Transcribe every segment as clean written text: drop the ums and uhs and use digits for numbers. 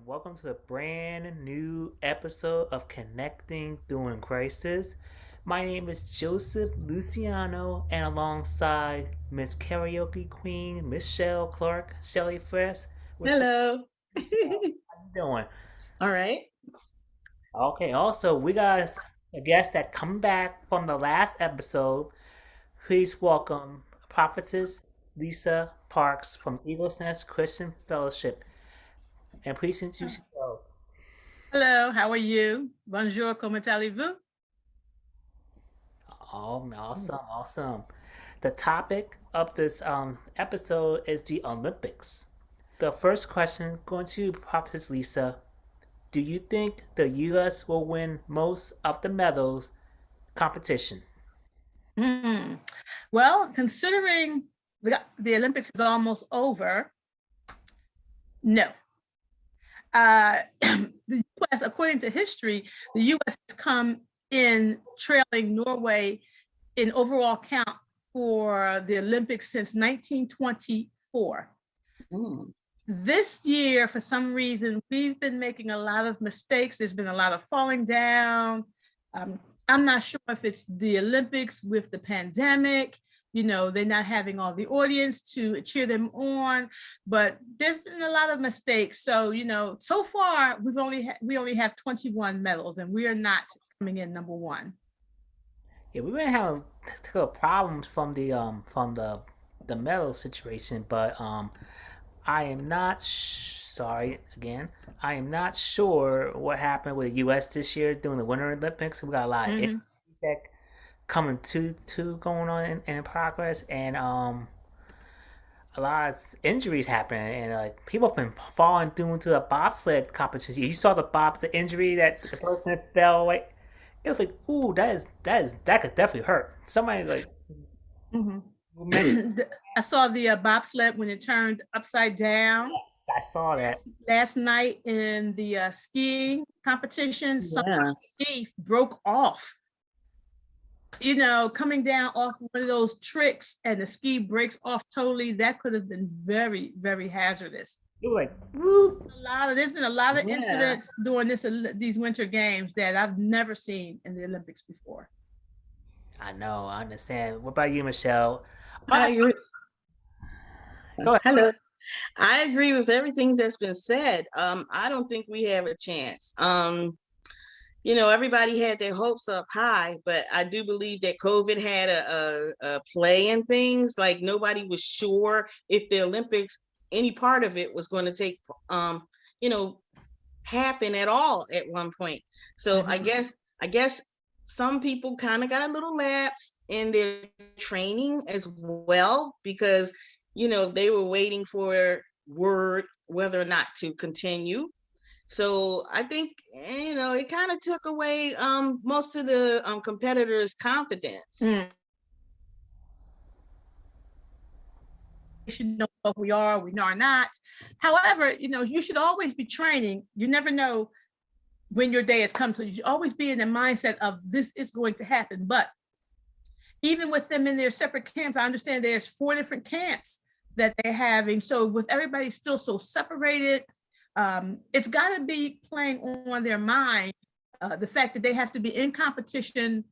welcome to the brand new episode of Connecting During Crisis. My name is Joseph Luciano, and alongside Miss Karaoke Queen Michelle Clark, Shelly Fresh. What's going Hello. on? How you doing? All right. Okay, also we got a guest that come back from the last episode. Please welcome Prophetess Lisa Parks from Eagles Nest Christian Fellowship, and please introduce yourselves. Hello, how are you? Bonjour, comment allez-vous? Oh, awesome, awesome. The topic of this episode is the Olympics. The first question going to Prophetess Lisa. Do you think the U.S. will win most of the medals competition? Hmm. Well, considering the Olympics is almost over, no. The U.S., according to history, the U.S. has come in trailing Norway in overall count for the Olympics since 1924. Mm. This year, for some reason, we've been making a lot of mistakes. There's been a lot of falling down. I'm not sure if it's the Olympics with the pandemic, they're not having all the audience to cheer them on, but there's been a lot of mistakes. So, so far we only have 21 medals and we are not coming in number one. Yeah, we've been having problems from the medal situation, but I am not sorry again. I am not sure what happened with the U.S. this year during the Winter Olympics. We got a lot of Mm-hmm. injuries that coming to going on in progress, and a lot of injuries happening, and like people have been falling due to the bobsled competition. You saw the injury that the person fell like. It was like, ooh, that could definitely hurt. Somebody like Mm-hmm. who mentioned. I saw the bobsled when it turned upside down. Yes, I saw that. Last night in the skiing competition, some Yeah. ski broke off. Coming down off one of those tricks and the ski breaks off totally, that could have been very, very hazardous. You were like, whoop. There's been a lot of Yeah. incidents during these winter games that I've never seen in the Olympics before. I know, I understand. What about you, Michelle? I agree. Go ahead. Hello. I agree with everything that's been said. I don't think we have a chance. Everybody had their hopes up high, but I do believe that COVID had a play in things. Like nobody was sure if the Olympics, any part of it was going to take, happen at all at one point. So Mhm. I guess some people kind of got a little lapse in their training as well because they were waiting for word whether or not to continue. So I think it kind of took away most of the competitors' confidence. Mm. We should know what we are not. However, you should always be training. You never know when your day has come. So you should always be in the mindset of this is going to happen. But even with them in their separate camps, I understand there's 4 different camps that they're having. So with everybody still so separated, it's got to be playing on their mind, the fact that they have to be in competition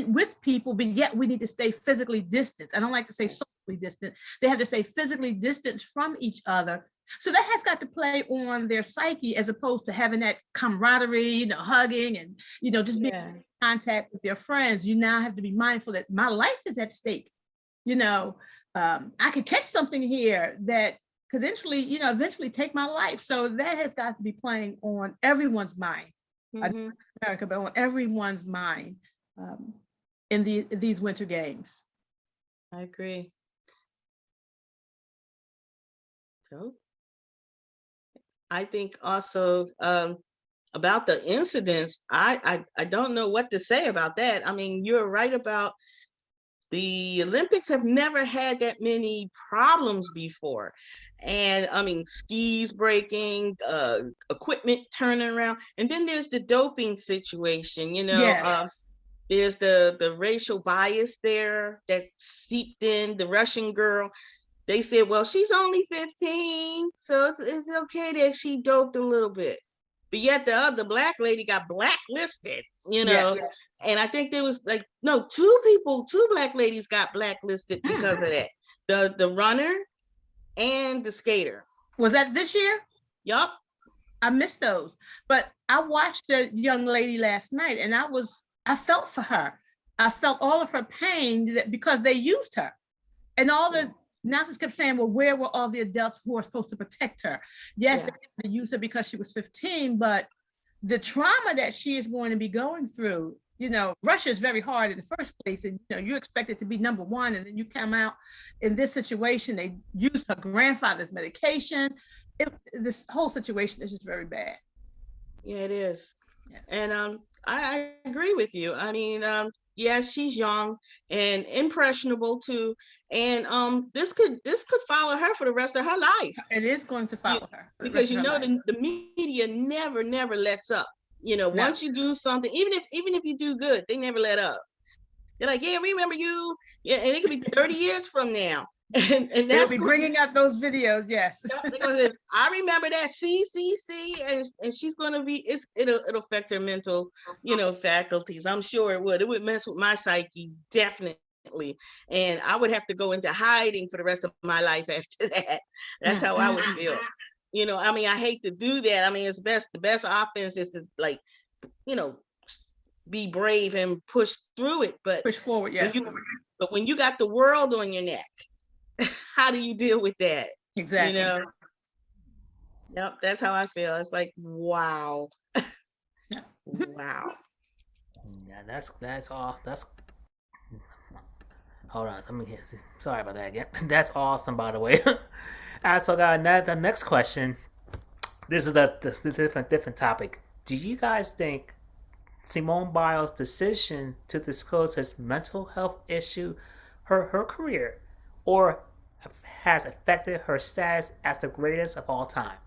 with people, but yet we need to stay physically distant. I don't like to say socially distant. They have to stay physically distant from each other. So that has got to play on their psyche as opposed to having that camaraderie, hugging and, just being in contact with their friends. You now have to be mindful that my life is at stake. I could catch something here that could eventually take my life. So that has got to be playing on everyone's mind, Mhm. America, but on everyone's mind in these winter games. I agree. So I think also about the incidents, I don't know what to say about that. I mean, you're right about the Olympics have never had that many problems before. And I mean, skis breaking, equipment turning around. And then there's the doping situation, Yes. there's the racial bias there that seeped in, the Russian girl they said, well, she's only 15, so it's okay that she doped a little bit. But yet the other black lady got blacklisted, you know. Yes. And I think there was like, no, two black ladies got blacklisted because of that. The runner and the skater. Was that this year? Yup. I missed those, but I watched the young lady last night, and I felt for her. I felt all of her pain because they used her, and all the announcers kept saying, well, where were all the adults who are supposed to protect her? Yes, they used her because she was 15, but the trauma that she is going to be going through, you know, Russia is very hard in the first place, and you know, you expect it to be number one, and then you come out in this situation. They used her grandfather's medication. This whole situation is just very bad. Yeah, it is. Yes. And I agree with you. I mean, yes, she's young and impressionable too. And this could follow her for the rest of her life. It is going to follow her because you know the media never lets up. You know, once you do something, even if you do good, they never let up. They're like, yeah, we remember you. Yeah, and it could be 30 years from now. And they'll be bringing up those videos. Yes. Say, I remember that and she's going to be, it'll affect her mental, you know, faculties. I'm sure it would mess with my psyche, definitely. And I would have to go into hiding for the rest of my life after that. That's how I would feel. You know, I mean, I hate to do that. I mean, the best offense is to, like, you know, be brave and push through it, but push forward. Yes. But when you got the world on your neck, how do you deal with that? Exactly. You know? Yep, that's how I feel. It's like, wow. Wow. Yeah, that's all. Hold on, sorry about that again. That's awesome, by the way. So the next question. This is the different topic. Do you guys think Simone Biles' decision to disclose his mental health issue, her career, or has affected her status as the greatest of all time?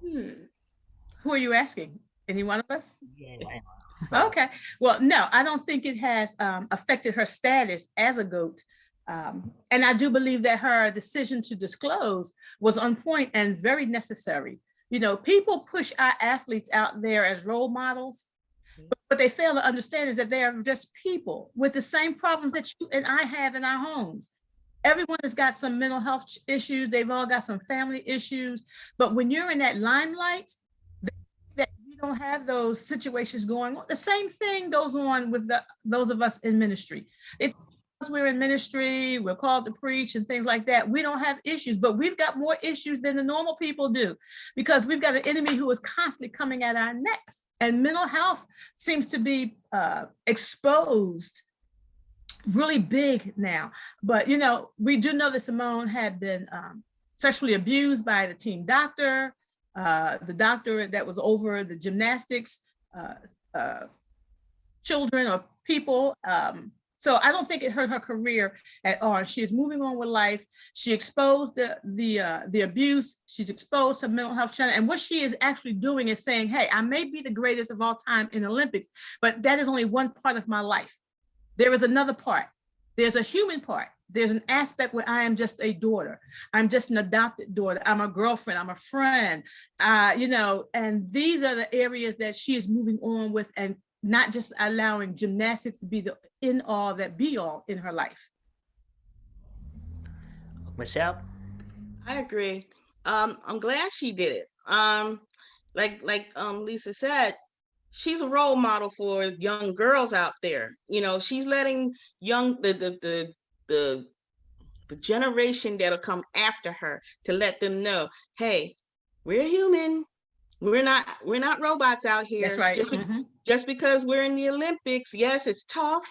Who are you asking? Any one of us? Yeah. Okay. Well, no, I don't think it has affected her status as a GOAT. And I do believe that her decision to disclose was on point and very necessary. You know, people push our athletes out there as role models, but what they fail to understand is that they are just people with the same problems that you and I have in our homes. Everyone has got some mental health issues. They've all got some family issues. But when you're in that limelight, that you don't have those situations going on. The same thing goes on with those of us in ministry. It's because we're in ministry, we're called to preach and things like that. We don't have issues, but we've got more issues than the normal people do because we've got an enemy who is constantly coming at our neck. And mental health seems to be exposed really big now. But, you know, we do know that Simone had been sexually abused by the team doctor, the doctor that was over the gymnastics, children or people. So I don't think it hurt her career at all. She is moving on with life. She exposed the abuse. She's exposed her mental health challenge. And what she is actually doing is saying, hey, I may be the greatest of all time in the Olympics, but that is only one part of my life. There is another part. There's a human part. There's an aspect where I am just a daughter. I'm just an adopted daughter. I'm a girlfriend. I'm a friend, you know, and these are the areas that she is moving on with and not just allowing gymnastics to be the in all that be all in her life. Michelle? I agree. I'm glad she did it. Like Lisa said, she's a role model for young girls out there. You know, she's letting the generation that'll come after her to let them know, hey, we're human. We're not robots out here. That's right. Just because we're in the Olympics, yes, it's tough.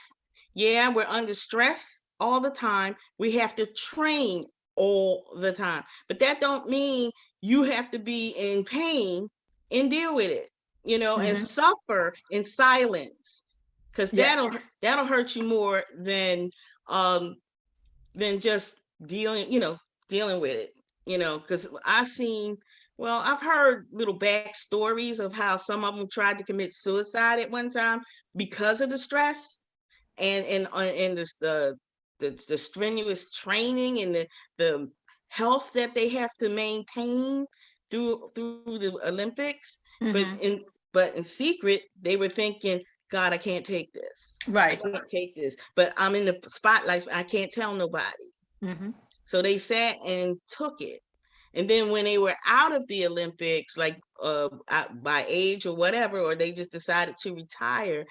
Yeah, we're under stress all the time. We have to train all the time. But that don't mean you have to be in pain and deal with it, you know, and suffer in silence. Because that'll hurt you more than just dealing with it, you know, because I've heard little backstories of how some of them tried to commit suicide at one time because of the stress and the strenuous training and the health that they have to maintain through the Olympics. Mhm. But in secret, they were thinking, God, I can't take this. I Right. can't take this. But I'm in the spotlight. I can't tell nobody. Mhm. So they sat and took it. And then when they were out of the Olympics, like by age or whatever, or they just decided to retire,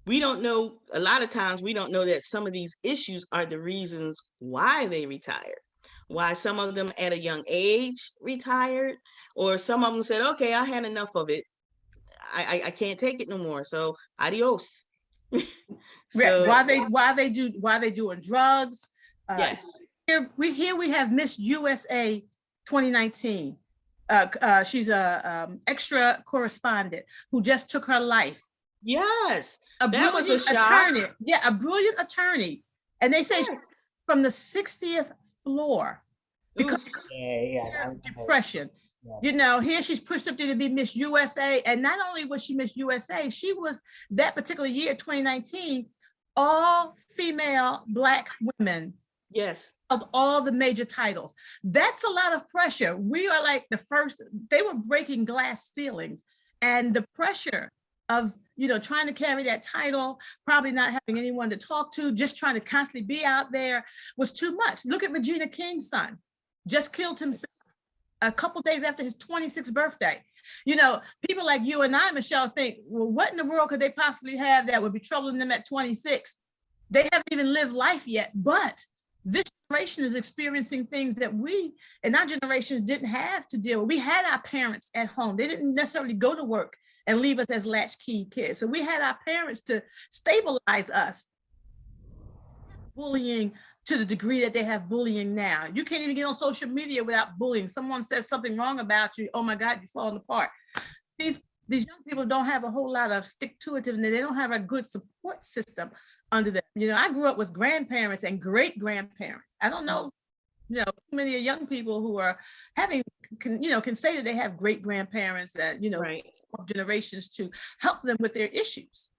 we don't know, a lot of times we don't know that some of these issues are the reasons why they retired. Why some of them at a young age retired, or some of them said, okay, I had enough of it. I can't take it no more. So adios. So Why they doing drugs? yes. Here we have Miss USA 2019. She's a extra correspondent who just took her life. Yes. A That was brilliant a shock. attorney. Yeah, a brilliant attorney. And they say she's Yes. from the 60th floor because Oof. Yeah. of depression. Yes. You know, here she's pushed up there to be Miss USA. And not only was she Miss USA, she was that particular year, 2019, all female Black women Yes. of all the major titles. That's a lot of pressure. We are like the first, they were breaking glass ceilings, and the pressure of, you know, trying to carry that title, probably not having anyone to talk to, just trying to constantly be out there was too much. Look at Regina King's son, just killed himself a couple days after his 26th birthday. You know, people like you and I, Michelle, think, well, what in the world could they possibly have that would be troubling them at 26? They haven't even lived life yet, but this generation is experiencing things that we and our generations didn't have to deal with. We had our parents at home. They didn't necessarily go to work and leave us as latchkey kids. So we had our parents to stabilize us. Bullying to the degree that they have bullying now. You can't even get on social media without bullying. Someone says something wrong about you. Oh my God, you're falling apart. These young people don't have a whole lot of stick to it. They don't have a good support system under them. You know, I grew up with grandparents and great grandparents. I don't know, you know, too many young people who are having, can say that they have great grandparents that, you know, Right. generations to help them with their issues.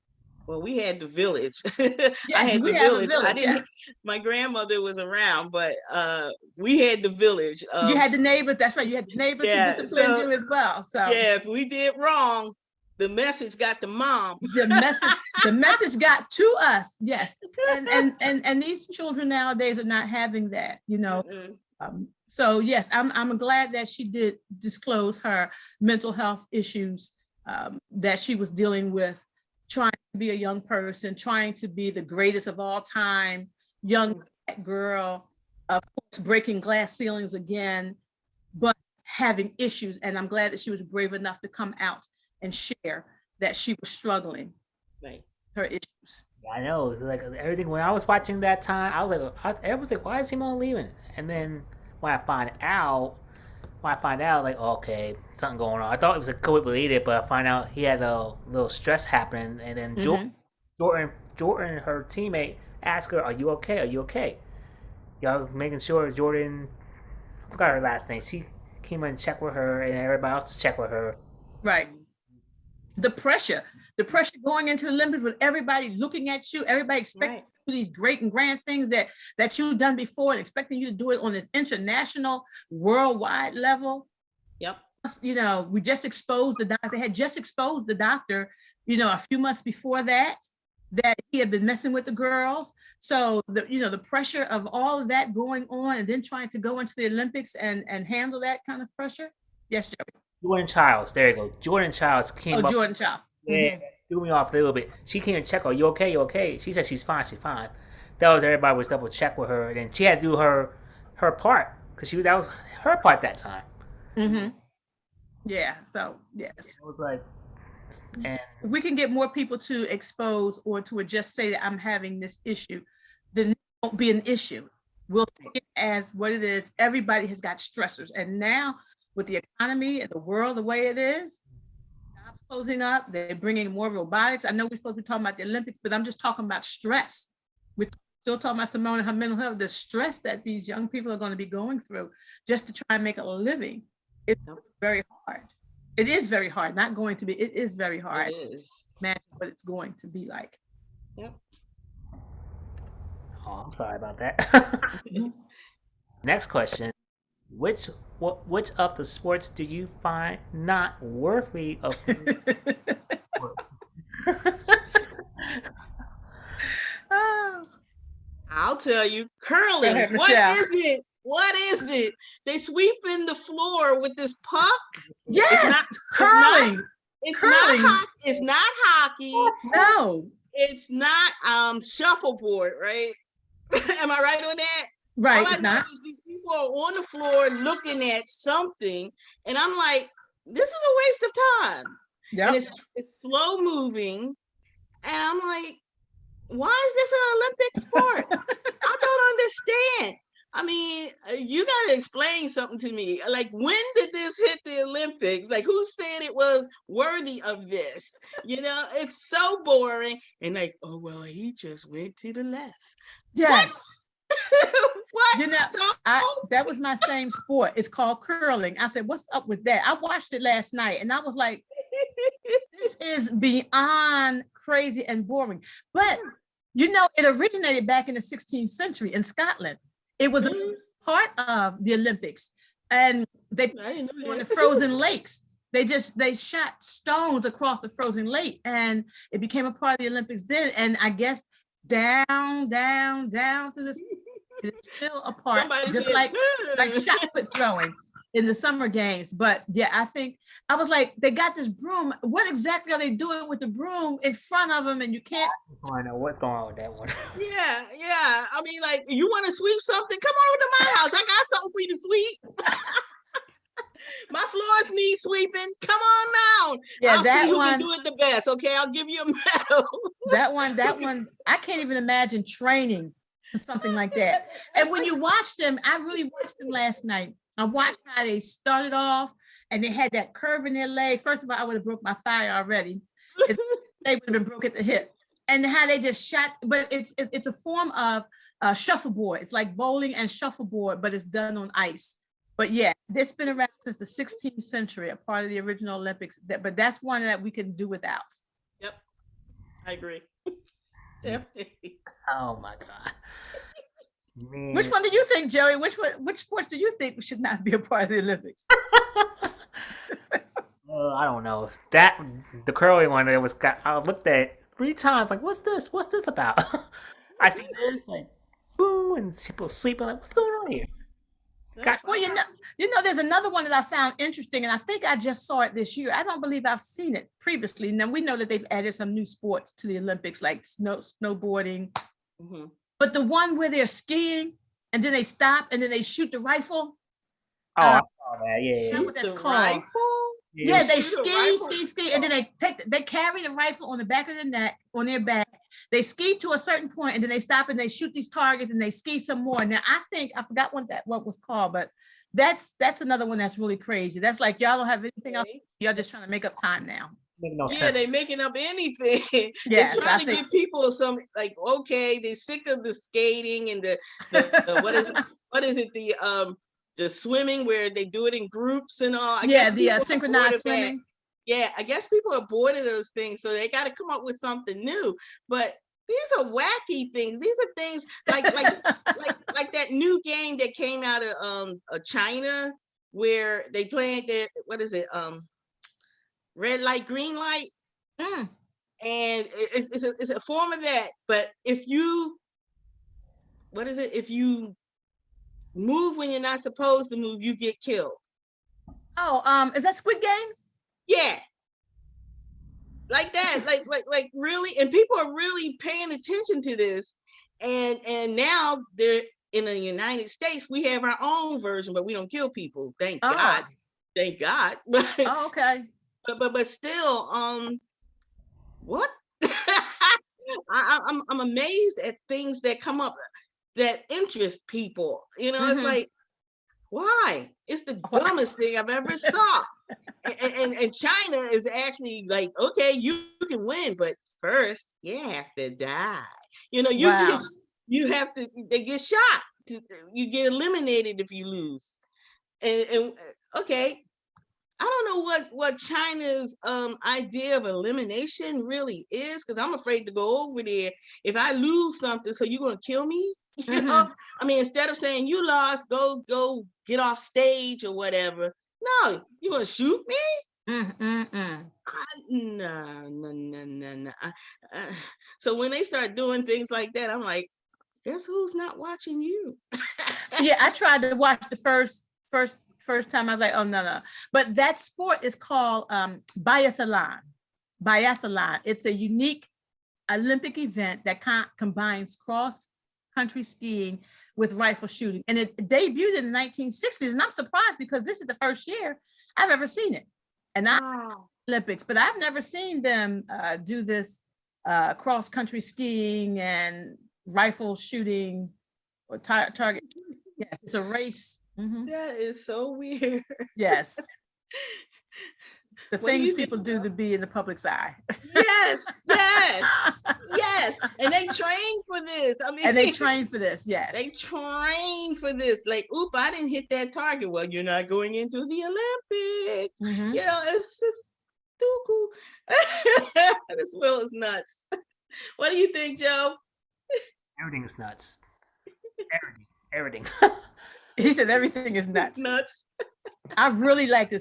Well, we had the village. Yes, I had we the have a village. village, yes. My grandmother was around, but we had the village. You had the neighbors, that's right. You had the neighbors who Yeah, disciplined so you as well. So yeah, if we did wrong, the message got to mom. the message got to us. Yes. And these children nowadays are not having that, you know. So yes, I'm glad that she did disclose her mental health issues that she was dealing with, trying to be a young person, trying to be the greatest of all time, young girl, of course, breaking glass ceilings again, but having issues. And I'm glad that she was brave enough to come out and share that she was struggling, Right. her issues. I know, like everything. When I was watching that time, I was like, everyone was like, "Why is Simone leaving?" And then when I find out, like, okay, something going on. I thought it was a COVID related, but I find out he had a little stress happen, and then Jordan, her teammate, asked her, "Are you okay? Are you okay?" Y'all making sure Jordan, I forgot her last name. She came in and checked with her, and everybody else checked with her. Right. The pressure going into the Olympics with everybody looking at you, everybody expecting these great and grand things that you've done before, and expecting you to do it on this international, worldwide level. Yep. You know, we just exposed the doctor. They had just exposed the doctor, you know, a few months before that he had been messing with the girls. So the pressure of all of that going on, and then trying to go into the Olympics and handle that kind of pressure. Yes, Joey. Jordan Childs, there you go. Jordan Childs came up. Jordan Childs. Yeah, threw me off a little bit. She came and checked, "Are you okay? You okay?" She said she's fine, That was everybody was double check with her, and then she had to do her part, because that was her part that time. Yeah, so yes. It was like, and if we can get more people to expose or to just say that I'm having this issue, then it won't be an issue. We'll take it as what it is. Everybody has got stressors, and now with the economy and the world the way it is, jobs closing up, they're bringing more robotics. I know we're supposed to be talking about the Olympics, but I'm just talking about stress. We're still talking about Simone and her mental health, the stress that these young people are going to be going through just to try and make a living. It's very hard. It is very hard, not going to be, it is very hard. It is. Imagine what it's going to be like. Yep. Oh, I'm sorry about that. Mhm. Next question: which of the sports do you find not worthy of being sport? Oh, I'll tell you, go curling. ahead, What Michelle. is it? What is it? They sweeping the floor with this puck. It's Yes, not. It's not. curling. It's not Curling. hockey. It's not hockey. No. It's not shuffleboard, right? Am I right on that? All Right, I it's know not. is these people are on the floor looking at something, and I'm like, this is a waste of time. And Yep. it's slow moving, and I'm like, why is this an Olympic sport? I don't understand. I mean, you got to explain something to me. Like, when did this hit the Olympics? Like, who said it was worthy of this? You know, it's so boring. And like, oh, well, he just went to the left. What? Yes. What? You know, So, that was my same sport. It's called curling. I said, what's up with that? I watched it last night and I was like, this is beyond crazy and boring. But you know, it originated back in the 16th century in Scotland. It was a part of the Olympics. And they I didn't know on the that. frozen lakes. They shot stones across the frozen lake and it became a part of the Olympics then. And I guess down, down, down through this, it's still a part, Somebody just said, like shot put throwing in the summer games. But yeah, I think I was like, they got this broom. What exactly are they doing with the broom in front of them? And you can't. I know what's going on with that one. yeah. I mean, like, you want to sweep something? Come on to my house. I got something for you to sweep. My floors need sweeping. Come on down. Yeah, I'll that see who one. can do it the best. Okay, I'll give you a medal. That one. I can't even imagine training for something like that. And when you watch them, I really watched them last night. I watched how they started off, and they had that curve in their leg. First of all, I would have broke my thigh already. They would have been broke at the hip. And how they just shot, but it's a form of shuffleboard. It's like bowling and shuffleboard, but it's done on ice. But yeah, it's been around since the 16th century, a part of the original Olympics. But that's one that we can do without. Yep, I agree. Definitely. Oh my god. Man. Which one do you think, Joey? Which sports do you think should not be a part of the Olympics? I don't know. That the curly one that was got. I looked at it 3 times. Like, what's this? What's this about? I see this like, boom, and people sleeping. Like, what's going on here? Well, there's another one that I found interesting, and I think I just saw it this year. I don't believe I've seen it previously. Now we know that they've added some new sports to the Olympics, like snowboarding. Mm-hmm. But the one where they're skiing and then they stop and then they shoot the rifle. Oh, I saw that. Yeah. Shoot what that's the called. Rifle? Yeah, they ski, and then they carry the rifle on the back of their neck, on their back. They ski to a certain point, and then they stop and they shoot these targets, and they ski some more. Now, I forgot what was called, but that's another one that's really crazy. That's like, y'all don't have anything else. Y'all just trying to make up time now. They making up anything. Yes, they're trying to give people some, like, okay, they're sick of the skating and the what is it the swimming where they do it in groups and all. I guess the synchronized swimming. Yeah, I guess people are bored of those things, so they got to come up with something new. But these are wacky things. These are things like like that new game that came out of China where they played their, what is it, red light, green light, and it's a form of that. But if you, if you move when you're not supposed to move, you get killed. Oh, is that Squid Games? Yeah, like that, like really, and people are really paying attention to this, and now they're in the United States. We have our own version, but we don't kill people. Thank God. Oh, okay. But still, what? I'm amazed at things that come up that interest people. You know, it's like, why? It's the dumbest thing I've ever saw. And China is actually like, okay, you can win, but first you have to die. You know, you have to. They get shot. You get eliminated if you lose. And okay, I don't know what China's idea of elimination really is, because I'm afraid to go over there if I lose something. So you're gonna kill me? You know, I mean, instead of saying you lost, go get off stage or whatever. No, you gonna shoot me? No, no, no, no, no. So when they start doing things like that, I'm like, guess who's not watching you? Yeah, I tried to watch the first time. I was like, oh no. But that sport is called biathlon. Biathlon. It's a unique Olympic event that combines cross-country skiing with rifle shooting. And it debuted in the 1960s. And I'm surprised because this is the first year I've ever seen it. And Wow. Olympics, but I've never seen them do this cross-country skiing and rifle shooting or target. Yes, it's a race. That is so weird. Yes. The What do things you think? people do to be in the public's eye. Yes, yes, yes. And they train for this. I mean, And they train for this. Yes. they train for this. Like, oop, I didn't hit that target. Well, you're not going into the Olympics. You know, it's just too cool. This world is nuts. What do you think, Joe? Everything is nuts. Everything. She said everything is nuts. Nuts. I really like the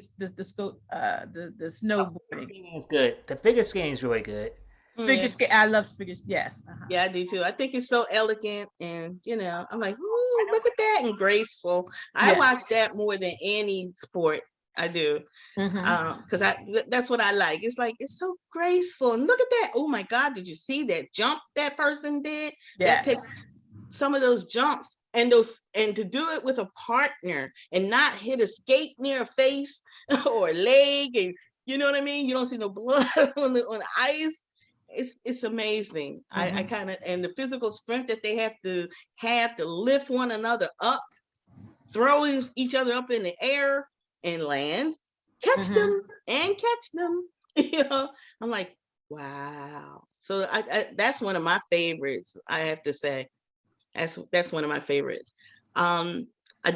snowboarding. Skiing is good. The figure skating is really good. Figure skate. I love figures. Yes. Yeah, I do too. I think it's so elegant, and I'm like, ooh, look at that, and graceful. I watch that more than any sport. I do, because that's what I like. It's like it's so graceful, and look at that. Oh my God, did you see that jump that person did? That takes some of those jumps and to do it with a partner and not hit a skate near a face or a leg, and you know what I mean. You don't see no blood on the ice. It's amazing. I kind of, and the physical strength that they have to lift one another up, throw each other up in the air and land, catch them and catch them. I'm like, wow. So I that's one of my favorites. I have to say, that's one of my favorites. I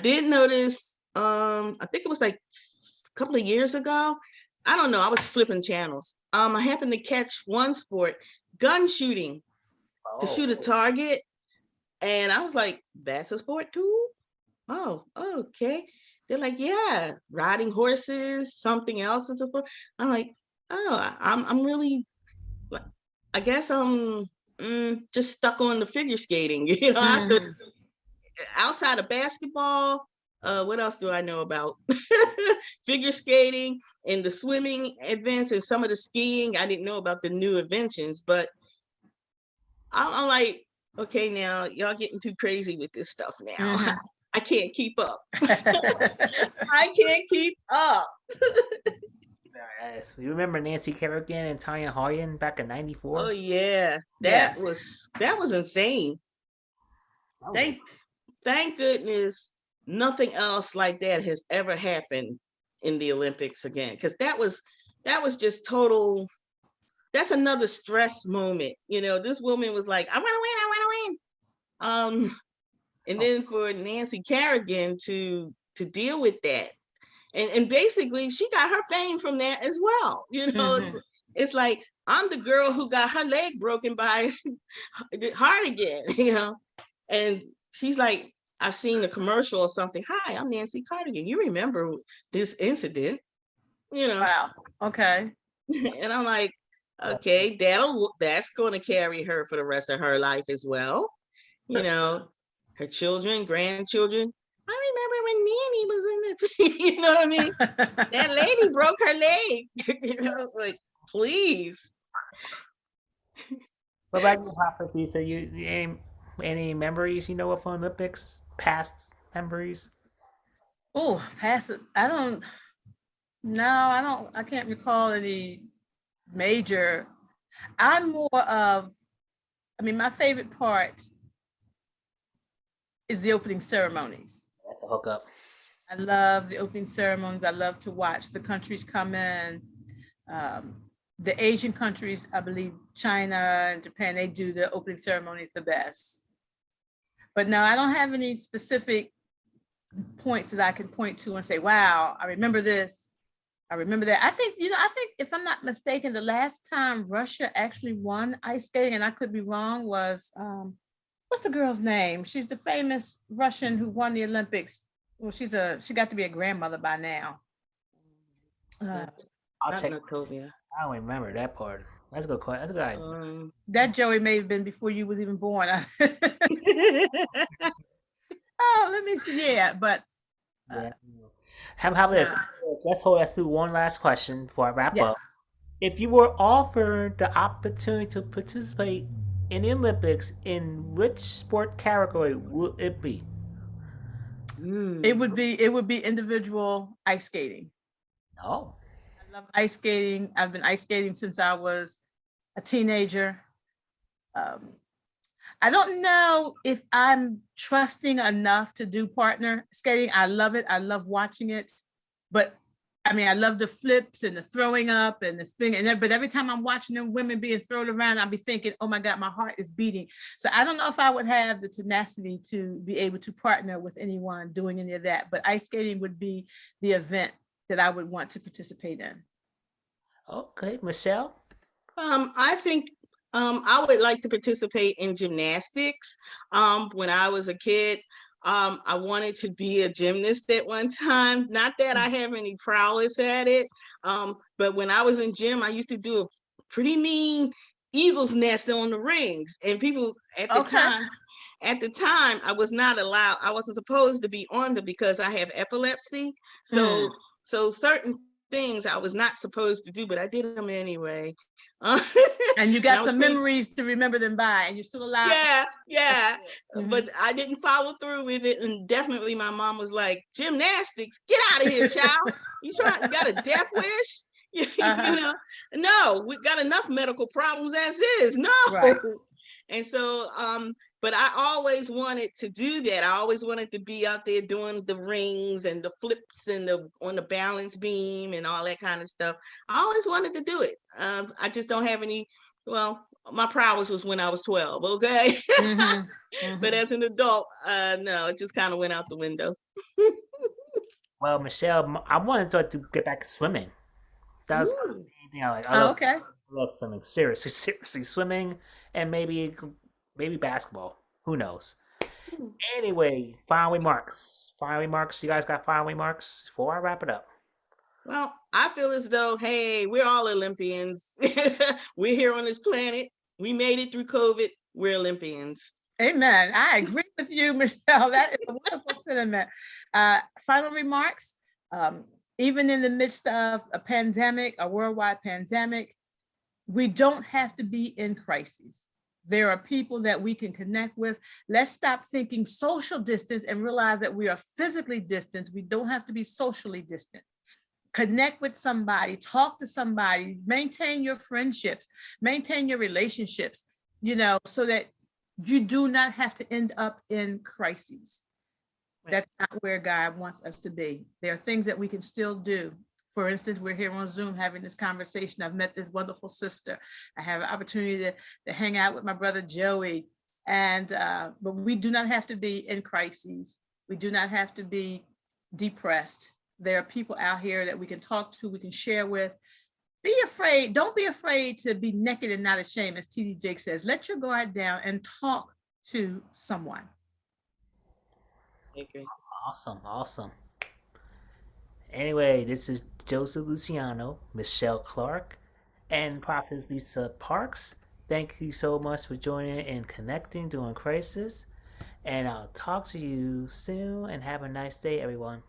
did notice. I think it was like a couple of years ago. I don't know. I was flipping channels. I happened to catch one sport, gun shooting, to shoot a target. And I was like, that's a sport too? Oh, okay. They're like, yeah, riding horses, something else is a sport. I'm like, oh, I'm really, I guess I'm just stuck on the figure skating. Outside of basketball, what else do I know about? Figure skating and the swimming events and some of the skiing. I didn't know about the new inventions, but I'm like, okay, now y'all getting too crazy with this stuff now. I can't keep up. I can't keep up. Yes. You remember Nancy Kerrigan and Tanya Harding back in '94? Oh yeah, that was insane. Thank goodness nothing else like that has ever happened in the Olympics again, because that was just total. That's another stress moment. This woman was like, I want to win. And then for Nancy Kerrigan to deal with that, and basically she got her fame from that as well. It's like, I'm the girl who got her leg broken by Hardigan, and she's like, I've seen a commercial or something. Hi, I'm Nancy Cardigan. You remember this incident? Wow. Okay. And I'm like, okay, that's going to carry her for the rest of her life as well. Her children, grandchildren. I remember when Nanny was in it. You know what I mean? That lady broke her leg. Like, please. What about you, Prophetess? So any memories of from Olympics? Past memories? Oh, past it. I don't. I can't recall any major. I'm more of. My favorite part is the opening ceremonies. That's a hookup. I love the opening ceremonies. I love to watch the countries come in. The Asian countries, I believe China and Japan, they do the opening ceremonies the best. But no, I don't have any specific points that I can point to and say, wow, I remember this. I remember that. I think if I'm not mistaken, the last time Russia actually won ice skating, and I could be wrong, was what's the girl's name? She's the famous Russian who won the Olympics. Well, she got to be a grandmother by now. Not, I'll not check. Natovia. I don't remember that part. That's a good question. That's a good idea. That Joey may have been before you was even born. Oh, let me see. Yeah, but Yeah. How about this? nah. Let's do one last question before I wrap Yes. up. If you were offered the opportunity to participate in the Olympics, in which sport category would it be? It would be individual ice skating. Oh, I love ice skating. I've been ice skating since I was a teenager. Um, I don't know if I'm trusting enough to do partner skating. I love it. I love watching it. But I mean, I love the flips and the throwing up and the spin. But every time I'm watching them women being thrown around, I'll be thinking, oh my God, my heart is beating. So I don't know if I would have the tenacity to be able to partner with anyone doing any of that. But ice skating would be the event that I would want to participate in. okay, Michelle. I think I would like to participate in gymnastics. When I was a kid, I wanted to be a gymnast at one time. Not that I have any prowess at it, but when I was in gym, I used to do a pretty mean eagle's nest on the rings. And people at the time, I was not allowed. I wasn't supposed to be on them because I have epilepsy. So certain things I was not supposed to do, but I did them anyway. And you got some memories to remember them by, and you're still alive. Yeah. But I didn't follow through with it, and definitely my mom was like, "Gymnastics, get out of here, child! You got a death wish? You know, no, we got enough medical problems as is. No." Right. And so, but I always wanted to do that. I always wanted to be out there doing the rings and the flips and on the balance beam and all that kind of stuff. I always wanted to do it. I just don't have any. Well, my prowess was when I was 12. Okay, but as an adult, no, it just kind of went out the window. Well, Michelle, I wanted to get back to swimming. That was the main thing I like. Okay. I love swimming. Seriously, swimming, and maybe basketball. Who knows? Anyway, final remarks. Final remarks. You guys got final remarks before I wrap it up? Well, I feel as though, hey, we're all Olympians. We're here on this planet. We made it through COVID. We're Olympians. Amen. I agree with you, Michelle. That is a wonderful sentiment. Final remarks. Even in the midst of a pandemic, a worldwide pandemic, we don't have to be in crises. There are people that we can connect with. Let's stop thinking social distance and realize that we are physically distant. We don't have to be socially distant. Connect with somebody, talk to somebody, maintain your friendships, maintain your relationships, so that you do not have to end up in crises. That's not where God wants us to be. There are things that we can still do. For instance, we're here on Zoom having this conversation. I've met this wonderful sister. I have an opportunity to hang out with my brother Joey. But we do not have to be in crises. We do not have to be depressed. There are people out here that we can talk to, we can share with. Be afraid. Don't be afraid to be naked and not ashamed, as TD Jake says. Let your guard down and talk to someone. Okay. Awesome. Anyway, this is Joseph Luciano, Michelle Clark, and Prophetess Lisa Parks. Thank you so much for joining in Connecting During Crisis. And I'll talk to you soon, and have a nice day, everyone.